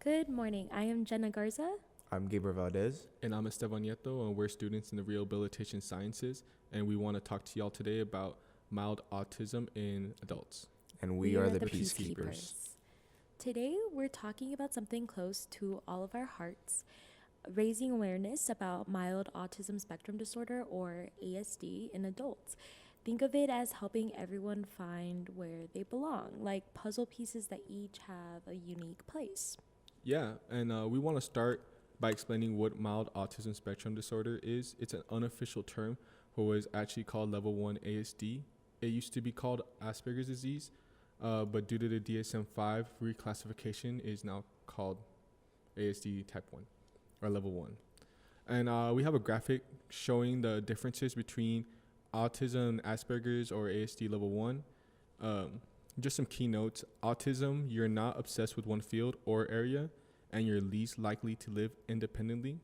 Good morning. I am Jenna Garza. I'm Gabriel Valdez, And I'm Esteban Nieto, and we're students in the Rehabilitation Sciences, and we want to talk to y'all today about mild autism in adults. and we are the Peacekeepers. Peacekeepers. Today, we're talking about something close to all of our hearts, raising awareness about mild autism spectrum disorder, or ASD, in adults. Think of it as helping everyone find where they belong, like puzzle pieces that each have a unique place. Yeah, and we want to start by explaining what mild autism spectrum disorder is. It's an unofficial term for what is actually called level 1 ASD. It used to be called Asperger's disease, but due to the DSM-5 reclassification, it is now called ASD type 1 or level 1. And we have a graphic showing the differences between autism and Asperger's or ASD level 1. Just some key notes. Autism, you're not obsessed with one field or area, and you're least likely to live independently.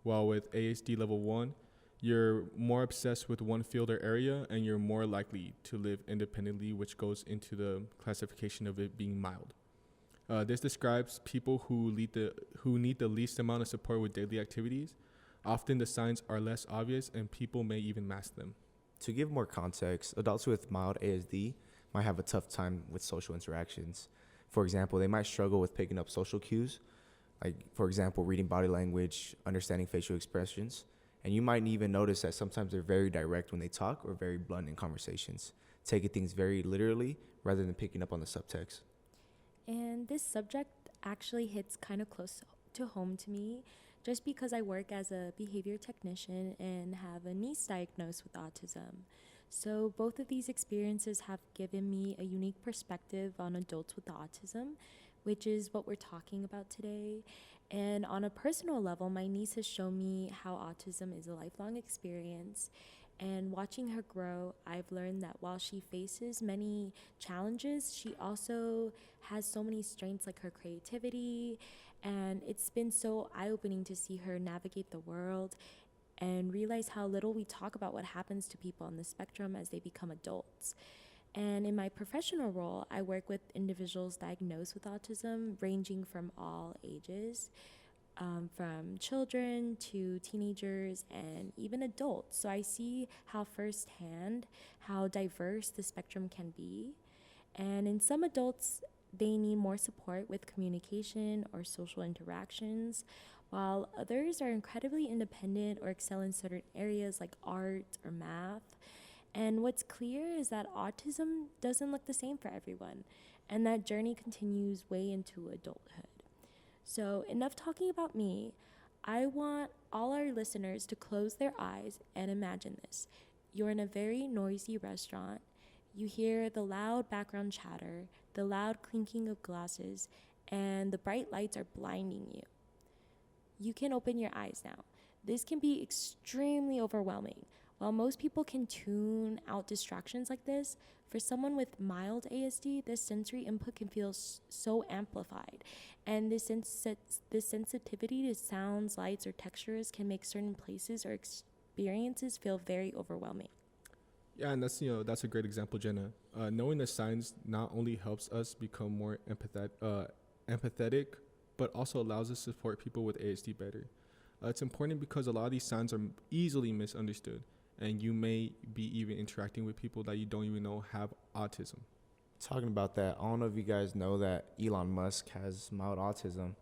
While with ASD level 1, you're more obsessed with one field or area, and you're more likely to live independently, which goes into the classification of it being mild. This describes people who need the least amount of support with daily activities. Often the signs are less obvious, and people may even mask them. To give more context, adults with mild ASD might have a tough time with social interactions. For example, they might struggle with picking up social cues, like, for example, reading body language, understanding facial expressions. And you might even notice that sometimes they're very direct when they talk or very blunt in conversations, taking things very literally rather than picking up on the subtext. And this subject actually hits kind of close to home to me just because I work as a behavior technician and have a niece diagnosed with autism. So both of these experiences have given me a unique perspective on adults with autism, which is what we're talking about today. And on a personal level, my niece has shown me how autism is a lifelong experience. And watching her grow, I've learned that while she faces many challenges, she also has so many strengths like her creativity. And it's been so eye-opening to see her navigate the world and realize how little we talk about what happens to people on the spectrum as they become adults. And in my professional role, I work with individuals diagnosed with autism, ranging from all ages, from children to teenagers and even adults. So I see how firsthand how diverse the spectrum can be. And in some adults, they need more support with communication or social interactions, while others are incredibly independent or excel in certain areas like art or math. And what's clear is that autism doesn't look the same for everyone, and that journey continues way into adulthood. So, enough talking about me. I want all our listeners to close their eyes and imagine this. You're in a very noisy restaurant. You hear the loud background chatter, the loud clinking of glasses, and the bright lights are blinding you. You can open your eyes now. This can be extremely overwhelming. While most people can tune out distractions like this, for someone with mild ASD, this sensory input can feel so amplified. And this sensitivity to sounds, lights, or textures can make certain places or experiences feel very overwhelming. Yeah, and that's a great example, Jenna. Knowing the signs not only helps us become more empathetic, but also allows us to support people with ASD better. It's important because a lot of these signs are easily misunderstood, and you may be even interacting with people that you don't even know have autism. Talking about that, I don't know if you guys know that Elon Musk has mild autism.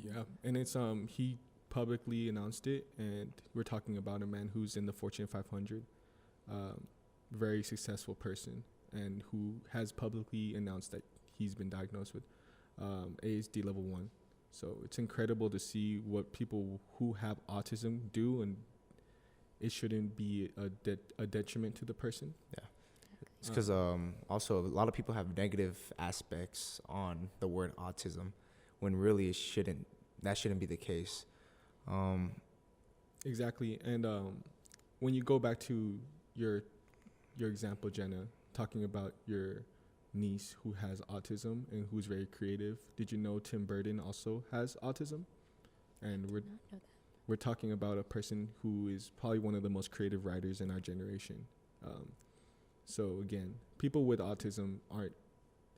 Yeah, and it's he publicly announced it, and we're talking about a man who's in the Fortune 500, very successful person, and who has publicly announced that he's been diagnosed with ASD level 1. So it's incredible to see what people who have autism do, and it shouldn't be a detriment to the person. Yeah. It's because also a lot of people have negative aspects on the word autism, when really that shouldn't be the case. Exactly, and when you go back to your example, Jenna, talking about your niece who has autism and who's very creative, did you know Tim Burton also has autism? And we're talking about a person who is probably one of the most creative writers in our generation. So again, people with autism aren't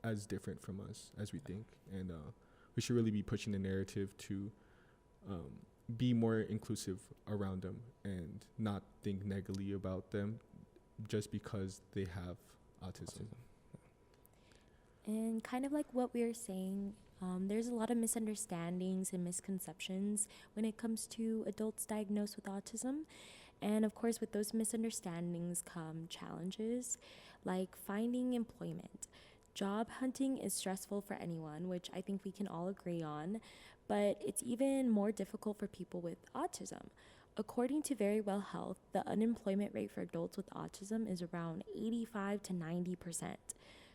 as different from us as we think, and we should really be pushing the narrative to be more inclusive around them and not think negatively about them just because they have autism. And kind of like what we were saying, there's a lot of misunderstandings and misconceptions when it comes to adults diagnosed with autism. And of course, with those misunderstandings come challenges like finding employment. Job hunting is stressful for anyone, which I think we can all agree on, but it's even more difficult for people with autism. According to Very Well Health, the unemployment rate for adults with autism is around 85 to 90%.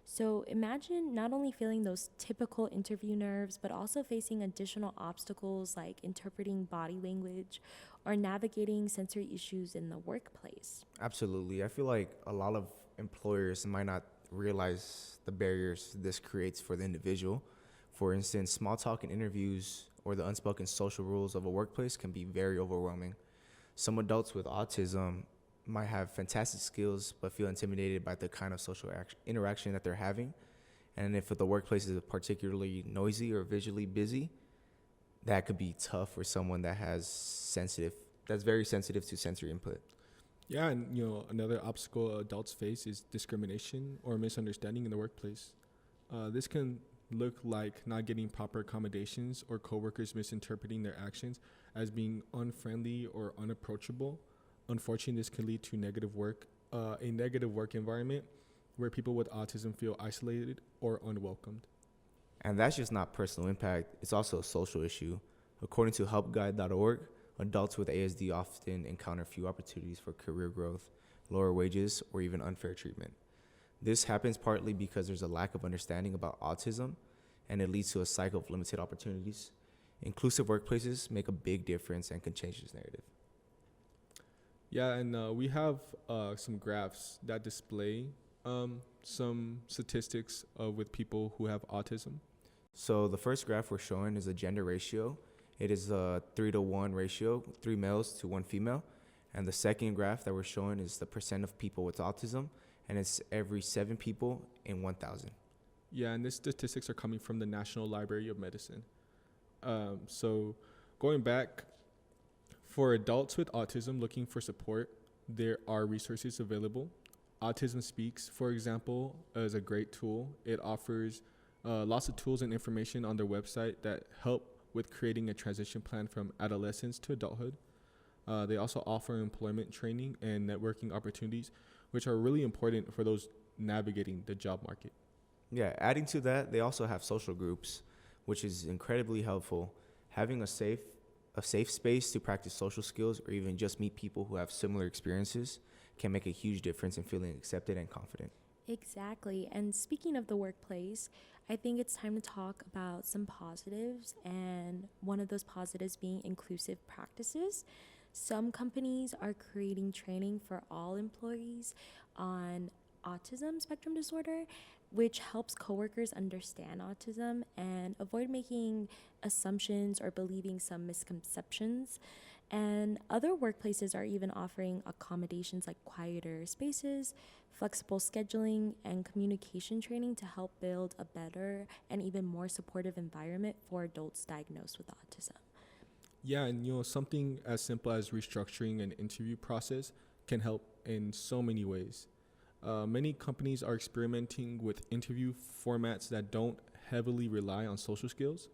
So imagine not only feeling those typical interview nerves, but also facing additional obstacles like interpreting body language or navigating sensory issues in the workplace. Absolutely. I feel like a lot of employers might not realize the barriers this creates for the individual. For instance, small talk in interviews or the unspoken social rules of a workplace can be very overwhelming. Some adults with autism might have fantastic skills but feel intimidated by the kind of social interaction that they're having. And if the workplace is particularly noisy or visually busy, that could be tough for someone that's very sensitive to sensory input. Yeah, and another obstacle adults face is discrimination or misunderstanding in the workplace. This can look like not getting proper accommodations or coworkers misinterpreting their actions as being unfriendly or unapproachable. Unfortunately, this can lead to a negative work environment where people with autism feel isolated or unwelcomed. And that's just not personal impact, it's also a social issue. According to helpguide.org, adults with ASD often encounter few opportunities for career growth, lower wages, or even unfair treatment. This happens partly because there's a lack of understanding about autism, and it leads to a cycle of limited opportunities. Inclusive workplaces make a big difference and can change this narrative. Yeah, and we have some graphs that display some statistics with people who have autism. So the first graph we're showing is a gender ratio. It is a 3-to-1 ratio, 3 males to 1 female. And the second graph that we're showing is the percent of people with autism, and it's every 7 people in 1,000. Yeah, and these statistics are coming from the National Library of Medicine. So going back, for adults with autism looking for support, there are resources available. Autism Speaks, for example, is a great tool. It offers lots of tools and information on their website that help with creating a transition plan from adolescence to adulthood. They also offer employment training and networking opportunities, which are really important for those navigating the job market. Yeah, adding to that, they also have social groups, which is incredibly helpful. Having a safe space to practice social skills or even just meet people who have similar experiences can make a huge difference in feeling accepted and confident. Exactly. And speaking of the workplace, I think it's time to talk about some positives, and one of those positives being inclusive practices. Some companies are creating training for all employees on autism spectrum disorder, which helps coworkers understand autism and avoid making assumptions or believing some misconceptions. And other workplaces are even offering accommodations like quieter spaces, flexible scheduling, and communication training to help build a better and even more supportive environment for adults diagnosed with autism. Yeah, and something as simple as restructuring an interview process can help in so many ways. Many companies are experimenting with interview formats that don't heavily rely on social skills.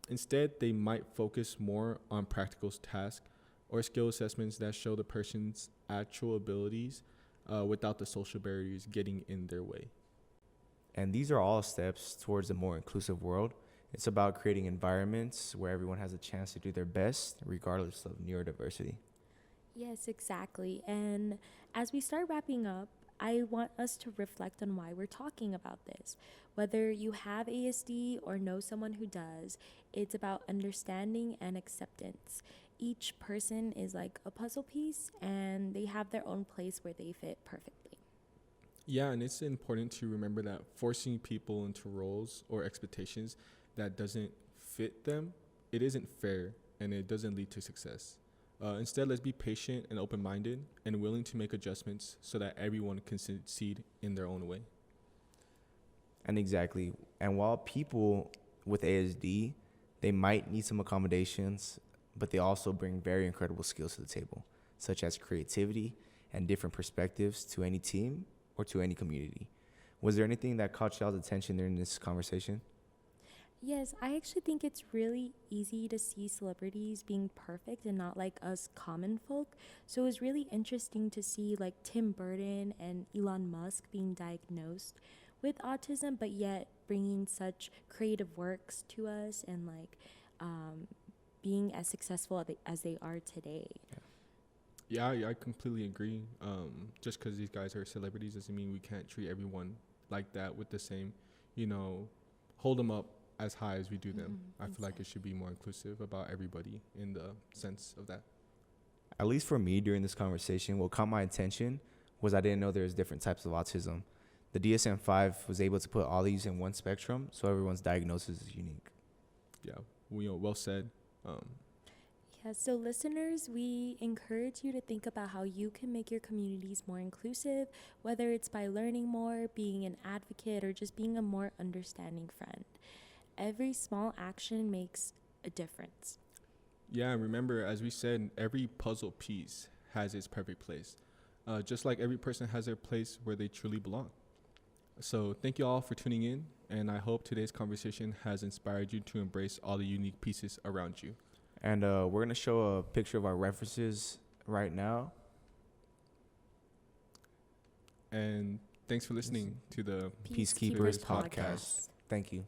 Instead, they might focus more on practical tasks or skill assessments that show the person's actual abilities without the social barriers getting in their way. And these are all steps towards a more inclusive world. It's about creating environments where everyone has a chance to do their best, regardless of neurodiversity. Yes, exactly. And as we start wrapping up, I want us to reflect on why we're talking about this. Whether you have ASD or know someone who does, it's about understanding and acceptance. Each person is like a puzzle piece, and they have their own place where they fit perfectly. Yeah, and it's important to remember that forcing people into roles or expectations that doesn't fit them, it isn't fair and it doesn't lead to success. Instead, let's be patient and open-minded and willing to make adjustments so that everyone can succeed in their own way. And exactly. And while people with ASD, they might need some accommodations, but they also bring very incredible skills to the table, such as creativity and different perspectives to any team or to any community. Was there anything that caught y'all's attention during this conversation? Yes, I actually think it's really easy to see celebrities being perfect and not like us common folk. So it was really interesting to see like Tim Burton and Elon Musk being diagnosed with autism, but yet bringing such creative works to us and like um, being as successful as they are today. Yeah, I completely agree. Just because these guys are celebrities doesn't mean we can't treat everyone like that with the same, hold them up as high as we do them. I feel like it should be more inclusive about everybody in the sense of that. At least for me during this conversation, what caught my attention was I didn't know there was different types of autism. The DSM-5 was able to put all these in one spectrum, so everyone's diagnosis is unique. Yeah, well said. Yeah, so listeners, we encourage you to think about how you can make your communities more inclusive, whether it's by learning more, being an advocate, or just being a more understanding friend. Every small action makes a difference. Yeah, and remember, as we said, every puzzle piece has its perfect place. Just like every person has their place where they truly belong. So thank you all for tuning in, and I hope today's conversation has inspired you to embrace all the unique pieces around you. And we're going to show a picture of our references right now. And thanks for listening to the Peacekeepers podcast. Thank you.